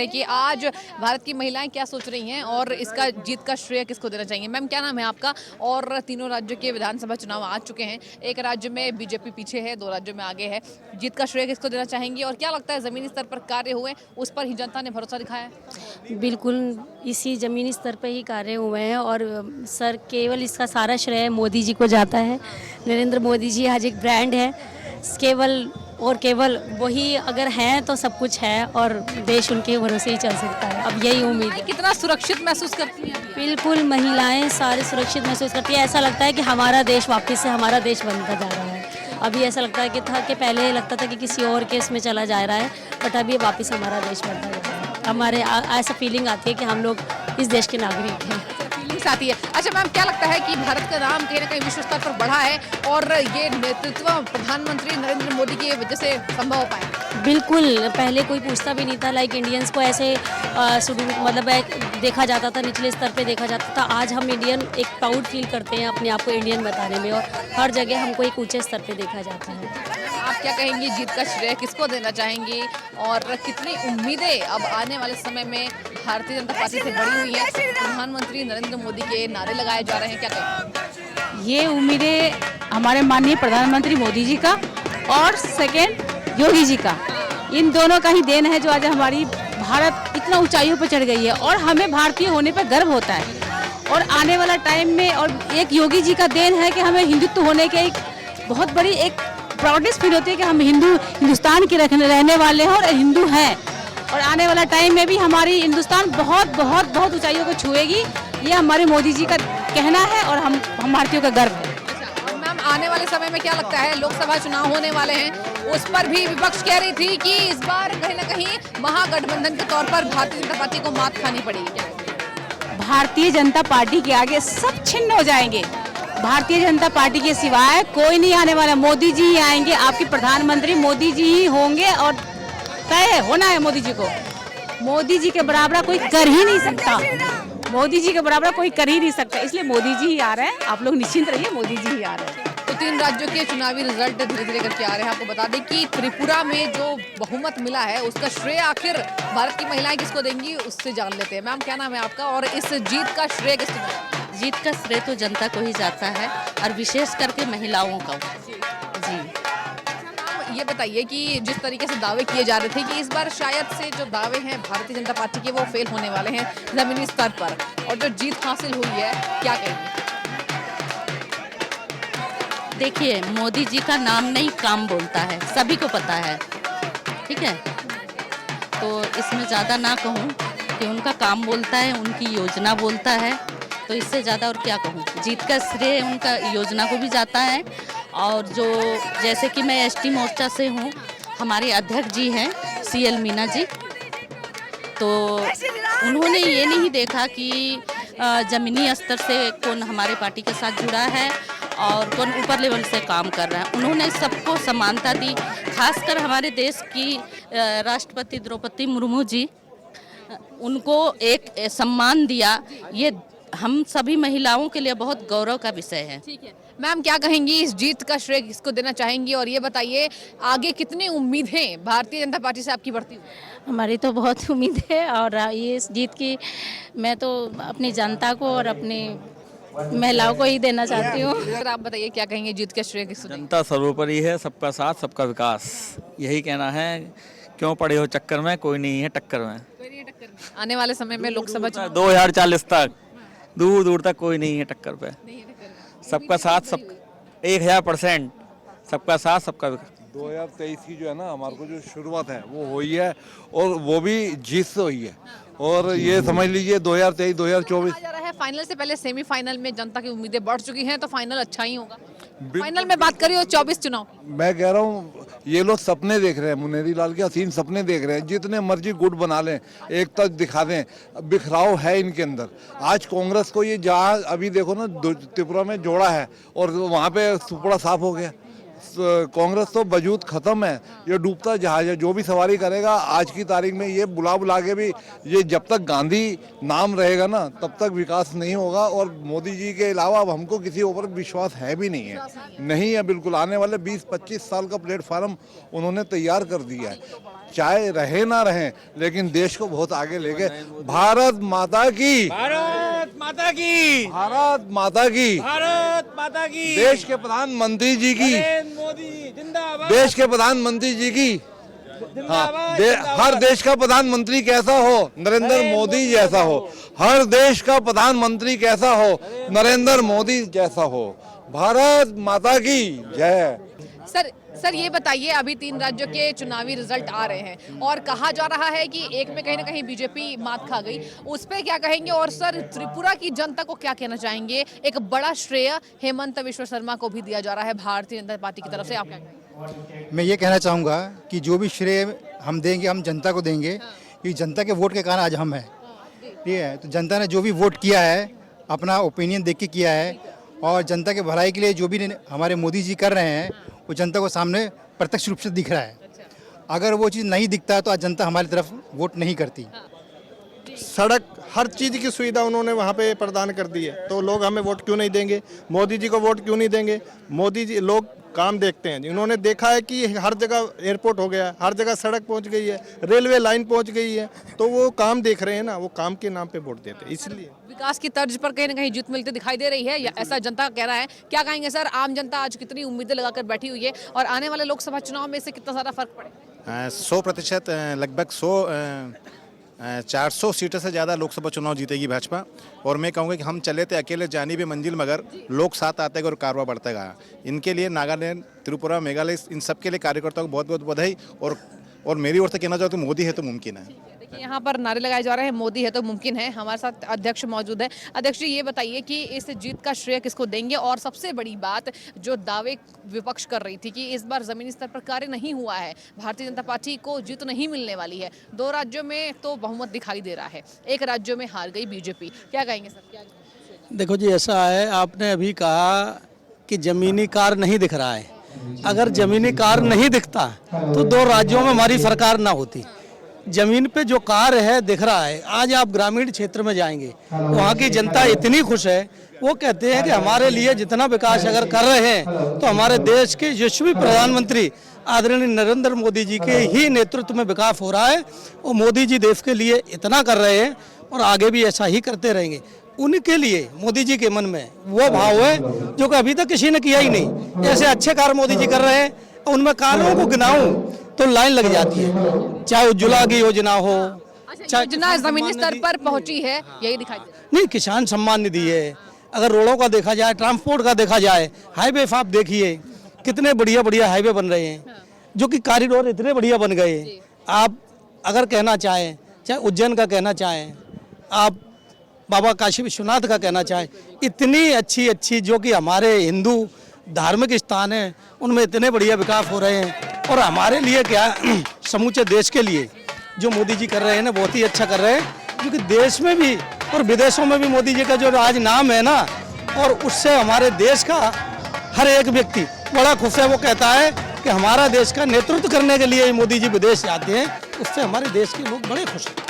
है कि आज भारत की महिलाएं क्या सोच रही हैं और इसका जीत का श्रेय किसको देना चाहिए। मैम क्या नाम है आपका? और तीनों राज्यों के विधानसभा चुनाव आ चुके हैं, एक राज्य में बीजेपी पीछे है, 2 राज्यों में आगे है। जीत का श्रेय किसको देना चाहेंगी और क्या लगता है जमीनी स्तर पर कार्य हुए उस पर ही जनता ने भरोसा दिखाया है? बिल्कुल इसी ज़मीनी स्तर पर ही कार्य हुए हैं और सर केवल इसका सारा श्रेय मोदी जी को जाता है। नरेंद्र मोदी जी आज एक ब्रांड है, केवल वही अगर हैं तो सब कुछ है और देश उनके भरोसे ही चल सकता है। अब यही उम्मीद है। कितना सुरक्षित महसूस करती हैं? बिल्कुल महिलाएं सारे सुरक्षित महसूस करती है। ऐसा लगता है कि हमारा देश वापस से हमारा देश बनता जा रहा है। अभी ऐसा लगता है कि पहले लगता था कि किसी और केस में चला जा रहा है, बट अभी वापस हमारा देश बनता जा रहा है। हमारे ऐसा फीलिंग आती है कि हम लोग इस देश के नागरिक हैं। फीलिंग्स आती है। अच्छा मैम, क्या लगता है कि भारत का नाम कहीं ना कहीं विश्व स्तर पर बढ़ा है और ये नेतृत्व प्रधानमंत्री नरेंद्र मोदी की वजह से संभव हो पाया? बिल्कुल, पहले कोई पूछता भी नहीं था, लाइक इंडियंस को ऐसे देखा जाता था, निचले स्तर पे देखा जाता था। आज हम इंडियन एक प्राउड फील करते हैं अपने आप को इंडियन बताने में और हर जगह हमको एक ऊंचे स्तर पे देखा जाता है। आप क्या कहेंगी, जीत का श्रेय किसको देना चाहेंगी और कितनी उम्मीदें अब आने वाले समय में भारतीय जनता पार्टी से बढ़ी हुई है? प्रधानमंत्री नरेंद्र मोदी के नारे लगाए जा रहे हैं, क्या कहेंगे? ये उम्मीदें हमारे माननीय प्रधानमंत्री मोदी जी का और सेकेंड योगी जी का, इन दोनों का ही देन है जो आज हमारी भारत इतना ऊंचाइयों पर चढ़ गई है और हमें भारतीय होने पर गर्व होता है। और आने वाला टाइम में और एक योगी जी का देन है कि हमें हिंदुत्व होने के एक बहुत बड़ी एक प्राउडनेस फील होती है कि हम हिंदुस्तान के रहने वाले हैं और हिंदू हैं। और आने वाला टाइम में भी हमारी हिंदुस्तान बहुत बहुत बहुत ऊंचाइयों को छुएगी। ये हमारे मोदी जी का कहना है और हम भारतीयों का गर्व है। अच्छा, मैम आने वाले समय में क्या लगता है, लोकसभा चुनाव होने वाले हैं, उस पर भी विपक्ष कह रही थी कि इस बार कहीं ना कहीं महागठबंधन के तौर पर भारतीय जनता पार्टी को मात खानी पड़ेगी? क्या भारतीय जनता पार्टी के आगे सब छिन्न हो जाएंगे। भारतीय जनता पार्टी के सिवाय कोई नहीं आने वाला, मोदी जी ही आएंगे। आपके प्रधानमंत्री मोदी जी ही होंगे और तय होना है मोदी जी को। मोदी जी के बराबर कोई कर ही नहीं सकता, मोदी जी के बराबर कोई कर ही नहीं सकता, इसलिए मोदी जी ही आ रहे हैं। आप लोग निश्चिंत रहिए, मोदी जी ही आ रहे हैं। तो 3 राज्यों के चुनावी रिजल्ट धीरे धीरे करके आ रहे हैं। आपको बता दें कि त्रिपुरा में जो बहुमत मिला है उसका श्रेय आखिर भारत की महिलाएं किसको देंगी, उससे जान लेते हैं। मैम क्या नाम है आपका और इस जीत का श्रेय किसको देंगे? जीत का श्रेय तो जनता को ही जाता है और विशेष करके महिलाओं का। जी ये बताइए कि जिस तरीके से दावे किए जा रहे थे कि इस बार शायद से जो दावे हैं भारतीय जनता पार्टी के वो फेल होने वाले हैं जमीनी स्तर पर, और जो जीत हासिल हुई है, क्या कहेंगे? देखिए, मोदी जी का नाम नहीं काम बोलता है, सभी को पता है, ठीक है। तो इसमें ज़्यादा ना कहूँ कि उनका काम बोलता है, उनकी योजना बोलता है, तो इससे ज़्यादा और क्या कहूँ। जीत का श्रेय उनका योजना को भी जाता है। और जो जैसे कि मैं एसटी मोर्चा से हूँ, हमारे अध्यक्ष जी हैं CL मीना जी, तो उन्होंने ये नहीं देखा कि ज़मीनी स्तर से कौन हमारे पार्टी के साथ जुड़ा है और कौन ऊपर लेवल से काम कर रहा है। उन्होंने सबको समानता दी। खासकर हमारे देश की राष्ट्रपति द्रौपदी मुर्मू जी, उनको एक सम्मान दिया। ये हम सभी महिलाओं के लिए बहुत गौरव का विषय है। ठीक है मैम, क्या कहेंगी, इस जीत का श्रेय किसको देना चाहेंगी और ये बताइए आगे कितनी उम्मीदें भारतीय जनता पार्टी से आपकी बढ़ती हुई? हमारी तो बहुत उम्मीद है और ये इस जीत की मैं तो अपनी जनता को और अपनी महिलाओं को ही देना चाहती हूँ। अगर आप बताइए क्या कहेंगे, जीत का श्रेय किसको देंगे? जनता सर्वोपरि है, सबका साथ सबका विकास, यही कहना है। क्यों पड़े हो चक्कर में, कोई नहीं है टक्कर में। आने वाले समय में लोकसभा चुनाव 2040 तक दूर दूर तक कोई नहीं है टक्कर पे। सबका साथ, सब 1000% सबका साथ सबका विकास। 2023 की जो है ना हमारे को जो शुरुआत है वो हुई है और वो भी जीत से हुई है। और ये समझ लीजिए 2023 2024 जा रहा है। फाइनल से पहले सेमीफाइनल में जनता की उम्मीदें बढ़ चुकी हैं, तो फाइनल अच्छा ही होगा। फाइनल में बात करिए 24 चुनाव, मैं कह रहा हूँ ये लोग सपने देख रहे हैं, मुनेरी लाल के हसीन सपने देख रहे हैं। जितने मर्जी गुट बना लें, एकता दिखा दें, बिखराव है इनके अंदर। आज कांग्रेस को ये जहाँ अभी देखो ना त्रिपुरा में जोड़ा है और वहाँ पे सुपड़ा साफ हो गया। कांग्रेस तो वजूद खत्म है, ये डूबता जहाज है। जो भी सवारी करेगा आज की तारीख में ये बुला के भी, ये जब तक गांधी नाम रहेगा ना तब तक विकास नहीं होगा। और मोदी जी के अलावा अब हमको किसी ऊपर विश्वास है भी नहीं है, नहीं है बिल्कुल। आने वाले 20-25 साल का प्लेटफार्म उन्होंने तैयार कर दिया है, चाहे रहे ना रहे लेकिन देश को बहुत आगे ले गए। भारत माता की, भारत माता की, भारत माता की, भारत माता की, देश के प्रधानमंत्री जी की, मोदी जिंदाबाद, देश के प्रधानमंत्री जी की। हाँ, हर देश का प्रधानमंत्री कैसा हो, नरेंद्र मोदी जैसा हो। हर देश का प्रधानमंत्री कैसा हो, नरेंद्र मोदी जैसा हो। भारत माता की जय। सर ये बताइए, अभी 3 राज्यों के चुनावी रिजल्ट आ रहे हैं और कहा जा रहा है कि एक में कहीं ना कहीं बीजेपी मात खा गई, उस पर क्या कहेंगे? और सर त्रिपुरा की जनता को क्या कहना चाहेंगे? एक बड़ा श्रेय हेमंत विश्व शर्मा को भी दिया जा रहा है भारतीय जनता पार्टी की तरफ से, आप क्या कहेंगे? मैं ये कहना चाहूँगा कि जो भी श्रेय हम देंगे हम जनता को देंगे, क्योंकि जनता के वोट के कारण आज हम हैं, ठीक है। तो जनता ने जो भी वोट किया है अपना ओपिनियन देख के किया है, और जनता के भलाई के लिए जो भी हमारे मोदी जी कर रहे हैं वो जनता को सामने प्रत्यक्ष रूप से दिख रहा है। अगर वो चीज़ नहीं दिखता है तो आज जनता हमारी तरफ वोट नहीं करती। सड़क हर चीज़ की सुविधा उन्होंने वहाँ पे प्रदान कर दी है, तो लोग हमें वोट क्यों नहीं देंगे? मोदी जी को वोट क्यों नहीं देंगे? मोदी जी, लोग काम देखते हैं। उन्होंने देखा है कि हर जगह एयरपोर्ट हो गया, हर जगह सड़क पहुँच गई है, रेलवे लाइन पहुँच गई है, तो वो काम देख रहे हैं ना, वो काम के नाम पे वोट देते हैं। इसलिए विकास की तर्ज पर कहीं ना कहीं जीत मिलती दिखाई दे रही है, या ऐसा जनता का कहना है। क्या कहेंगे सर, आम जनता आज कितनी उम्मीदें लगाकर बैठी हुई है और आने वाले लोकसभा चुनाव में इससे कितना सारा फर्क पड़ेगा? 100%, लगभग 400 सीटों से ज़्यादा लोकसभा चुनाव जीतेगी भाजपा। और मैं कहूँगा कि हम चले थे अकेले जानी भी मंजिल, मगर लोग साथ आते गए और कारवा बढ़ता गया। इनके लिए नागालैंड, त्रिपुरा, मेघालय, इन सब के लिए कार्यकर्ताओं को बहुत बहुत बधाई। और मेरी ओर से कहना चाहता हूँ, मोदी है तो मुमकिन है। देखिए यहाँ पर नारे लगाए जा रहे हैं, मोदी है तो मुमकिन है। हमारे साथ अध्यक्ष मौजूद है। अध्यक्ष जी, ये बताइए कि इस जीत का श्रेय किसको देंगे? और सबसे बड़ी बात जो दावे विपक्ष कर रही थी कि इस बार जमीनी स्तर पर कार्य नहीं हुआ है, भारतीय जनता पार्टी को जीत नहीं मिलने वाली है। 2 राज्यों में तो बहुमत दिखाई दे रहा है, एक राज्यों में हार गई बीजेपी, क्या कहेंगे सर? क्या देखो जी, ऐसा है, आपने अभी कहा कि जमीनी कार्य नहीं दिख रहा है। अगर जमीनी कार्य नहीं दिखता तो 2 राज्यों में हमारी सरकार ना होती। जमीन पे जो कार्य है दिख रहा है। आज आप ग्रामीण क्षेत्र में जाएंगे, वहाँ की जनता इतनी खुश है, वो कहते हैं कि हमारे लिए जितना विकास अगर कर रहे हैं तो हमारे देश के यशस्वी प्रधानमंत्री आदरणीय नरेंद्र मोदी जी के ही नेतृत्व में विकास हो रहा है। और मोदी जी देश के लिए इतना कर रहे हैं और आगे भी ऐसा ही करते रहेंगे। उनके लिए मोदी जी के मन में वो भाव है जो कि अभी तक किसी ने किया ही नहीं। ऐसे अच्छे कार्य मोदी जी कर रहे हैं, उनमें कार्यों को गिनाऊं तो लाइन लग जाती है। चाहे उज्ज्वला की योजना हो, चाहे योजना जमीनी स्तर पर पहुंची है, यही दिखाई दे रहा है। नहीं, किसान सम्मान निधि है। अगर रोडों का देखा जाए, ट्रांसपोर्ट का देखा जाए, हाईवे आप देखिए कितने बढ़िया बढ़िया हाईवे बन रहे हैं, जो कि कॉरिडोर इतने बढ़िया बन गए। आप अगर कहना चाहें, चाहे उज्जैन का कहना चाहें, आप बाबा काशी विश्वनाथ का कहना चाहें, इतनी अच्छी अच्छी जो कि हमारे हिंदू धार्मिक स्थान हैं, उनमें इतने बढ़िया विकास हो रहे हैं। और हमारे लिए क्या, समूचे देश के लिए जो मोदी जी कर रहे हैं ना, बहुत ही अच्छा कर रहे हैं। क्योंकि देश में भी और विदेशों में भी मोदी जी का जो आज नाम है ना, और उससे हमारे देश का हर एक व्यक्ति बड़ा खुश है। वो कहता है कि हमारा देश का नेतृत्व करने के लिए मोदी जी विदेश जाते हैं, उससे हमारे देश के लोग बड़े खुश हैं।